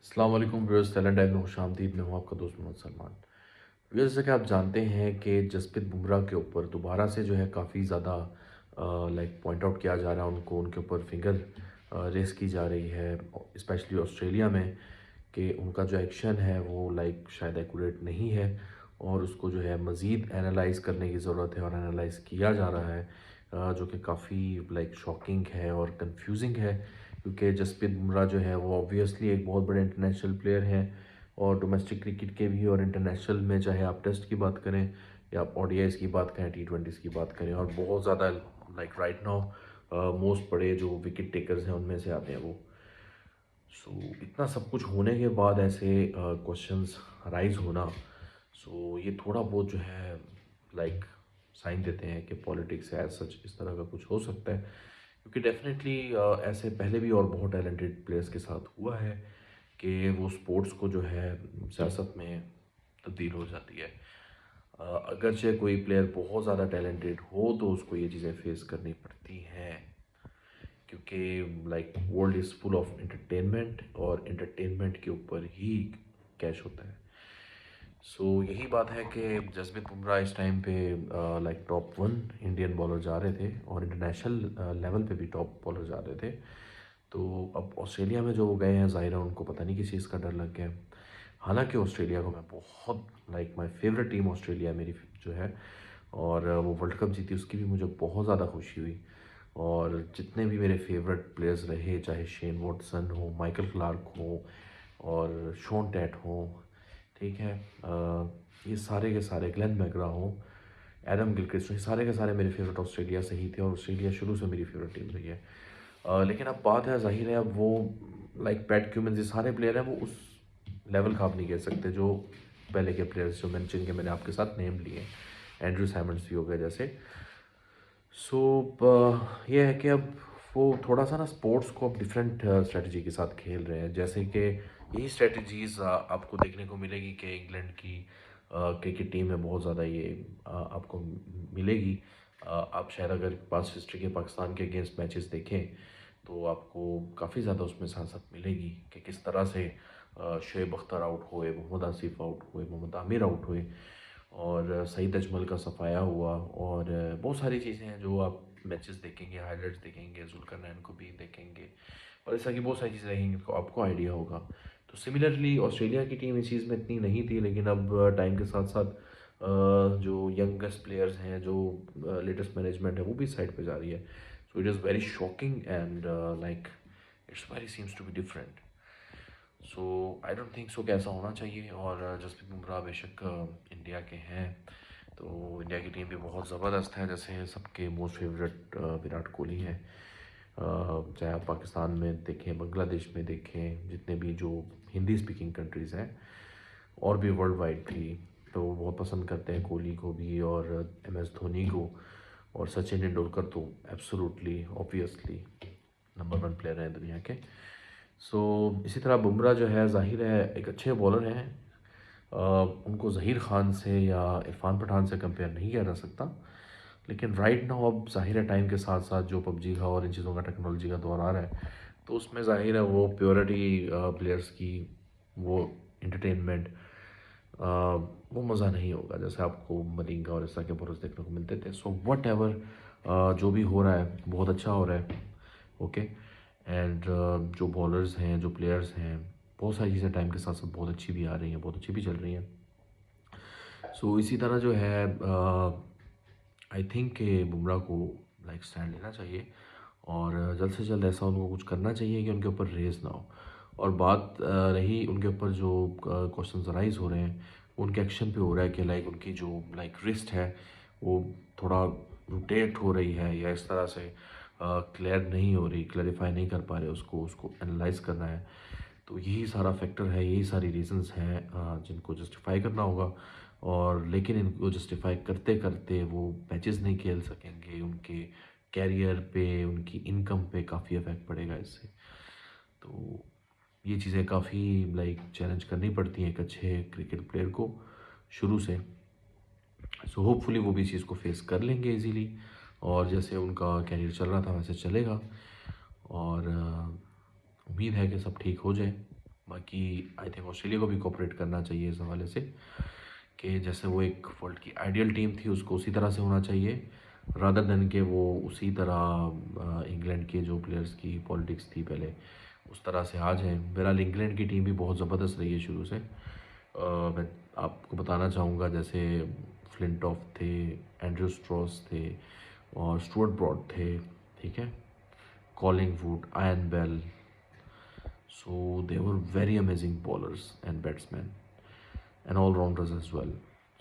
अस्सलाम वालेकुम viewers, talent time में खुशामदीद। मैं हूँ आपका दोस्त मोहम्मद सलमान। व्यूअर्स, जैसे कि आप जानते हैं कि जसप्रीत बुमराह के ऊपर दोबारा से जो है काफ़ी ज़्यादा पॉइंट आउट किया जा रहा है, उनको उनके ऊपर फिंगर रेस की जा रही है, स्पेशली ऑस्ट्रेलिया में, कि उनका जो एक्शन है वो शायद एक्यूरेट नहीं है और उसको जो है मज़ीद एनालाइज़ करने की ज़रूरत है और एनालाइज़ किया जा रहा है, जो कि काफ़ी शॉकिंग है और कंफ्यूजिंग है। क्योंकि जसप्रीत बुमराह जो है वो ऑब्वियसली एक बहुत बड़े इंटरनेशनल प्लेयर हैं और डोमेस्टिक क्रिकेट के भी और इंटरनेशनल में, चाहे आप टेस्ट की बात करें या आप ओडीआईज़ की बात करें, टी20s की बात करें, और बहुत ज़्यादा राइट नाउ मोस्ट बड़े जो विकेट टेकर्स हैं उनमें से आते हैं वो। सो इतना सब कुछ होने के बाद ऐसे क्वेश्चंस राइज होना, सो ये थोड़ा बहुत जो है लाइक साइन देते हैं कि पॉलिटिक्स एज सच इस तरह का कुछ हो सकता है। क्योंकि डेफिनेटली ऐसे पहले भी और बहुत टैलेंटेड प्लेयर्स के साथ हुआ है कि वो स्पोर्ट्स को जो है सियासत में तब्दील हो जाती है। अगरचे कोई प्लेयर बहुत ज़्यादा टैलेंटेड हो तो उसको ये चीज़ें फेस करनी पड़ती हैं, क्योंकि world is full of entertainment और एंटरटेनमेंट के ऊपर ही कैश होता है। सो यही बात है कि जसप्रीत बुमराह इस टाइम पे टॉप वन इंडियन बॉलर जा रहे थे और इंटरनेशनल लेवल पे भी टॉप बॉलर जा रहे थे। तो अब ऑस्ट्रेलिया में जो वो गए हैं, ज़ाहिर है उनको पता नहीं किस चीज़ का डर लग गया। हालांकि ऑस्ट्रेलिया को मैं बहुत माय फेवरेट टीम ऑस्ट्रेलिया मेरी जो है, और वो वर्ल्ड कप जीती उसकी भी मुझे बहुत ज़्यादा खुशी हुई। और जितने भी मेरे फेवरेट प्लेयर्स रहे, चाहे शेन वॉटसन हो, माइकल क्लार्क हो और शॉन टैट हो, ठीक है, ये सारे के सारे, ग्लेन मैकग्रा हो, एडम गिलक्रिस्ट, ये सारे के सारे मेरे फेवरेट ऑस्ट्रेलिया से ही थे और ऑस्ट्रेलिया शुरू से मेरी फेवरेट टीम रही है। लेकिन अब बात है, जाहिर है अब वो पैट क्यूमिंस, ये सारे प्लेयर हैं, वो उस लेवल का आप नहीं कह सकते जो पहले के प्लेयर्स जो जिनके मैंने आपके साथ नेम लिए, एंड्रू सैमंड्स भी हो गए जैसे। सो ये है कि अब वो थोड़ा सा ना स्पोर्ट्स को अब डिफरेंट स्ट्रेटजी के साथ खेल रहे हैं। जैसे कि यही स्ट्रेटजीज आपको देखने को मिलेगी कि इंग्लैंड की क्रिकेट टीम में बहुत ज़्यादा ये आपको मिलेगी। आप शायद अगर पास्ट हिस्ट्री के पाकिस्तान के अगेंस्ट मैचेस देखें तो आपको काफ़ी ज़्यादा उसमें सांसत मिलेगी कि किस तरह से शोएब अख्तर आउट हुए, मोहम्मद आसिफ आउट हुए, मोहम्मद आमिर आउट हुए और सईद अजमल का सफाया हुआ, और बहुत सारी चीज़ें हैं जो आप मैचेस देखेंगे, हाइलाइट्स देखेंगे, जुल्करनैन को भी देखेंगे और ऐसा कि बहुत सारी चीज़ें रहेंगी तो आपको आइडिया होगा। तो सिमिलरली ऑस्ट्रेलिया की टीम इस चीज़ में इतनी नहीं थी, लेकिन अब टाइम के साथ साथ जो यंगेस्ट प्लेयर्स हैं, जो लेटेस्ट मैनेजमेंट है, वो भी साइड पे जा रही है। So it is very shocking and it's very seems to be different. So I don't think so कि ऐसा होना चाहिए। और जसप्रीत बुमराह बेशक इंडिया के हैं, तो इंडिया की टीम भी बहुत ज़बरदस्त है। जैसे सबके मोस्ट फेवरेट विराट कोहली हैं, चाहे आप पाकिस्तान में देखें, बांग्लादेश में देखें, जितने भी जो हिंदी स्पीकिंग कंट्रीज़ हैं और भी वर्ल्ड वाइड भी, तो वो बहुत पसंद करते हैं कोहली को भी और MS धोनी को। और सचिन तेंदुलकर तो absolutely obviously number one player हैं दुनिया के। सो इसी तरह बुमराह जो है, ज़ाहिर है एक अच्छे बॉलर हैं। उनको ज़हीर खान से या इरफान पठान से कंपेयर नहीं किया जा सकता, लेकिन राइट नाउ अब ज़ाहिर है टाइम के साथ साथ जो पबजी का और इन चीज़ों का, टेक्नोलॉजी का दौर आ रहा है, तो उसमें ज़ाहिर है वो प्योरिटी प्लेयर्स की, वो इंटरटेनमेंट, वो मज़ा नहीं होगा जैसे आपको मलिंगा और ऐसा के बॉलर्स देखने को मिलते थे। सो वट एवर जो भी हो रहा है बहुत अच्छा हो रहा है, ओके। एंड जो बॉलर्स हैं, जो प्लेयर्स हैं, बहुत सारी चीज़ें टाइम के साथ साथ बहुत अच्छी भी आ रही हैं, बहुत अच्छी भी चल रही हैं। सो इसी तरह जो है आई थिंक कि बुमराह को स्टैंड लेना चाहिए और जल्द से जल्द ऐसा उनको कुछ करना चाहिए कि उनके ऊपर रेस ना हो। और बात रही उनके ऊपर जो क्वेश्चन राइज हो रहे हैं, उनके एक्शन पे हो रहा है कि उनकी जो रिस्ट है वो थोड़ा रोटेट हो रही है या इस तरह से क्लियर नहीं हो रही, क्लैरिफाई नहीं कर पा रहे, उसको उसको एनालाइज करना है। तो यही सारा फैक्टर है, यही सारी रीजंस हैं जिनको जस्टिफाई करना होगा। और लेकिन इनको जस्टिफाई करते करते वो मैचेस नहीं खेल सकेंगे, उनके कैरियर पे, उनकी इनकम पे काफ़ी इफ़ेक्ट पड़ेगा इससे। तो ये चीज़ें काफ़ी चैलेंज करनी पड़ती हैं एक अच्छे क्रिकेट प्लेयर को शुरू से। सो होपफुली वो भी इस चीज़ को फेस कर लेंगे इजीली, और जैसे उनका कैरियर चल रहा था वैसे चलेगा। और उम्मीद है कि सब ठीक हो जाए। बाकी आई थिंक ऑस्ट्रेलिया को भी कोऑपरेट करना चाहिए इस हवाले से कि जैसे वो एक वर्ल्ड की आइडियल टीम थी उसको उसी तरह से होना चाहिए, रादर देन कि वो उसी तरह इंग्लैंड के जो प्लेयर्स की पॉलिटिक्स थी पहले उस तरह से आज है। बहरहाल इंग्लैंड की टीम भी बहुत ज़बरदस्त रही है शुरू से। मैं आपको बताना चाहूँगा जैसे फ्लिंटॉफ थे, एंड्रू स्ट्रॉस थे और स्टुअर्ट ब्रॉड थे, ठीक है, Collingwood, Ian Bell. So they were very amazing bowlers and batsmen and all rounders as well.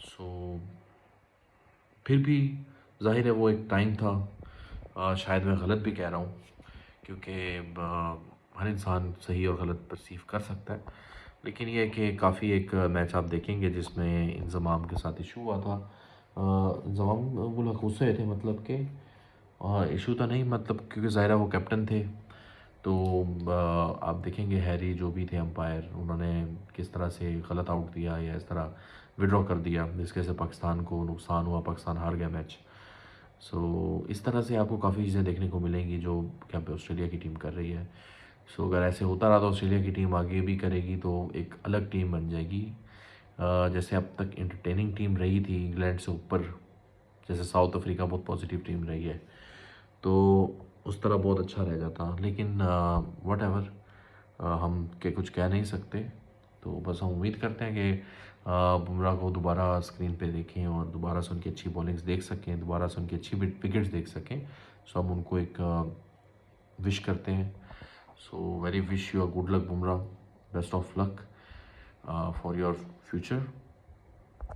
So फिर भी जाहिर है वो एक टाइम था, शायद मैं गलत भी कह रहा हूँ क्योंकि हर इंसान सही और गलत परसीव कर सकता है, लेकिन ये है कि काफ़ी एक मैच आप देखेंगे जिसमें इंजमाम के साथ इशू हुआ था। इंजमाम वो गुस्से थे, मतलब कि इशू तो नहीं, मतलब क्योंकि ज़ाहिर है वो कैप्टन थे। तो आप देखेंगे हैरी जो भी थे अंपायर, उन्होंने किस तरह से गलत आउट दिया या इस तरह विड्रॉ कर दिया जिसके से पाकिस्तान को नुकसान हुआ, पाकिस्तान हार गया मैच। सो इस तरह से आपको काफ़ी चीज़ें देखने को मिलेंगी जो क्या पे ऑस्ट्रेलिया की टीम कर रही है। सो अगर ऐसे होता रहा तो ऑस्ट्रेलिया की टीम आगे भी करेगी तो एक अलग टीम बन जाएगी। जैसे अब तक इंटरटेनिंग टीम रही थी इंग्लैंड से ऊपर, जैसे साउथ अफ्रीका बहुत पॉजिटिव टीम रही है, तो उस तरह बहुत अच्छा रह जाता, लेकिन वट एवर हम के कुछ कह नहीं सकते। तो बस हम उम्मीद करते हैं कि बुमराह को दोबारा स्क्रीन पे देखें और दोबारा से उनकी अच्छी बॉलिंग्स देख सकें, दोबारा से उनकी अच्छी विकेट्स देख सकें। सो हम उनको एक विश करते हैं। So very wish you a good luck Bumrah, best of luck for your future.